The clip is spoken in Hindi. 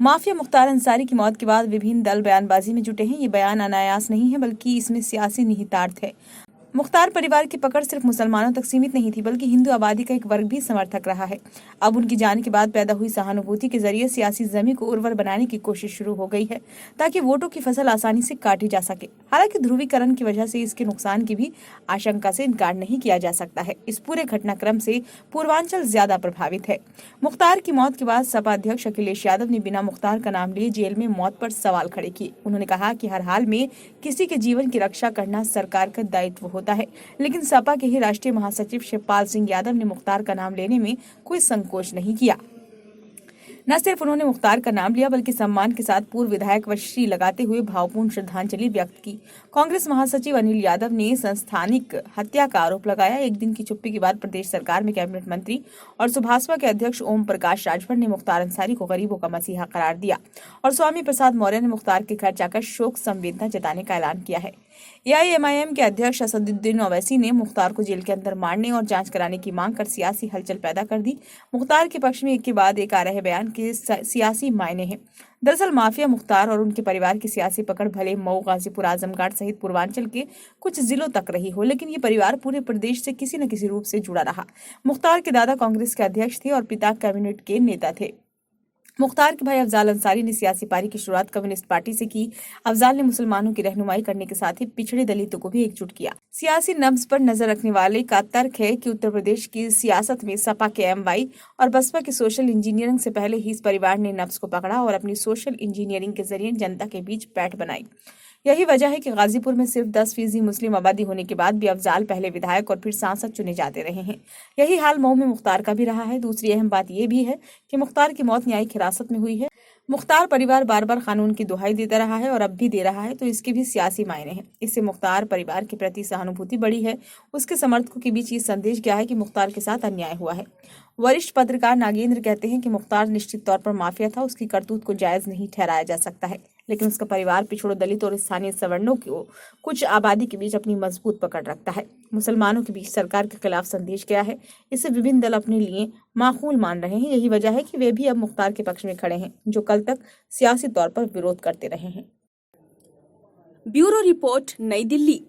माफिया मुख्तार अंसारी की मौत के बाद विभिन्न दल बयानबाजी में जुटे हैं। ये बयान अनायास नहीं है, बल्कि इसमें सियासी निहितार्थ है। मुख्तार परिवार की पकड़ सिर्फ मुसलमानों तक सीमित नहीं थी, बल्कि हिंदू आबादी का एक वर्ग भी समर्थक रहा है। अब उनकी जाने के बाद पैदा हुई सहानुभूति के जरिए सियासी जमीन को उर्वर बनाने की कोशिश शुरू हो गई है, ताकि वोटों की फसल आसानी से काटी जा सके। हालांकि ध्रुवीकरण की वजह से इसके नुकसान की भी आशंका से इनकार नहीं किया जा सकता है। इस पूरे घटनाक्रम से पूर्वांचल ज्यादा प्रभावित है। मुख्तार की मौत के बाद सपा अध्यक्ष अखिलेश यादव ने बिना मुख्तार का नाम लिए जेल में मौत पर सवाल खड़े किए। उन्होंने कहा कि हर हाल में किसी के जीवन की रक्षा करना सरकार का दायित्व होता है, लेकिन सपा के ही राष्ट्रीय महासचिव शिवपाल सिंह यादव ने मुख्तार का नाम लेने में कोई संकोच नहीं किया। न सिर्फ उन्होंने मुख्तार का नाम लिया, बल्कि सम्मान के साथ पूर्व विधायक वश्री लगाते हुए भावपूर्ण श्रद्धांजलि व्यक्त की। कांग्रेस महासचिव अनिल यादव ने संस्थानिक हत्या का आरोप लगाया। एक दिन की चुप्पी के बाद प्रदेश सरकार में कैबिनेट मंत्री और सुभाषपा के अध्यक्ष ओम प्रकाश राजभर ने मुख्तार अंसारी को गरीबों का मसीहा करार दिया और स्वामी प्रसाद मौर्य ने मुख्तार के घर जाकर शोक संवेदना जताने का ऐलान किया है। एआईएमआईएम के अध्यक्ष असदुद्दीन ओवैसी ने मुख्तार को जेल के अंदर मारने और जांच कराने की मांग कर सियासी हलचल पैदा कर दी। मुख्तार के पक्ष में एक के बाद एक आ रहे बयान के सियासी मायने हैं। दरअसल माफिया मुख्तार और उनके परिवार की सियासी पकड़ भले मऊ, गाजीपुर, आजमगढ़ सहित पूर्वांचल के कुछ जिलों तक रही हो, लेकिन ये परिवार पूरे प्रदेश से किसी न किसी रूप से जुड़ा रहा। मुख्तार के दादा कांग्रेस के अध्यक्ष थे और पिता कैबिनेट के नेता थे। मुख्तार के भाई अफजाल अंसारी ने सियासी पारी की शुरुआत कम्युनिस्ट पार्टी से की। अफजाल ने मुसलमानों की रहनुमाई करने के साथ ही पिछड़े दलितों को भी एकजुट किया। सियासी नब्ज पर नजर रखने वाले का तर्क है कि उत्तर प्रदेश की सियासत में सपा के एमवाई और बसपा की सोशल इंजीनियरिंग से पहले ही इस परिवार ने नब्ज को पकड़ा और अपनी सोशल इंजीनियरिंग के जरिए जनता के बीच पैठ बनाई। यही वजह है कि गाजीपुर में सिर्फ 10% मुस्लिम आबादी होने के बाद भी अफजाल पहले विधायक और फिर सांसद चुने जाते रहे हैं। यही हाल मऊ में मुख्तार का भी रहा है। दूसरी अहम बात यह भी है कि मुख्तार की मौत न्यायिक हिरासत में हुई है। मुख्तार परिवार बार बार कानून की दुहाई देता रहा है और अब भी दे रहा है, तो इसके भी सियासी मायने हैं। इससे मुख्तार परिवार के प्रति सहानुभूति बढ़ी है। उसके समर्थकों के बीच ये संदेश गया है कि मुख्तार के साथ अन्याय हुआ है। वरिष्ठ पत्रकार नागेंद्र कहते हैं कि मुख्तार निश्चित तौर पर माफिया था। उसकी करतूत को जायज नहीं ठहराया जा सकता है, लेकिन उसका परिवार पिछड़ों, दलित और स्थानीय सवर्णों को कुछ आबादी के बीच अपनी मजबूत पकड़ रखता है। मुसलमानों के बीच सरकार के खिलाफ संदेश गया है। इसे विभिन्न दल अपने लिए माकूल मान रहे हैं। यही वजह है कि वे भी अब मुख्तार के पक्ष में खड़े हैं, जो कल तक सियासी तौर पर विरोध करते रहे हैं। ब्यूरो रिपोर्ट, नई दिल्ली।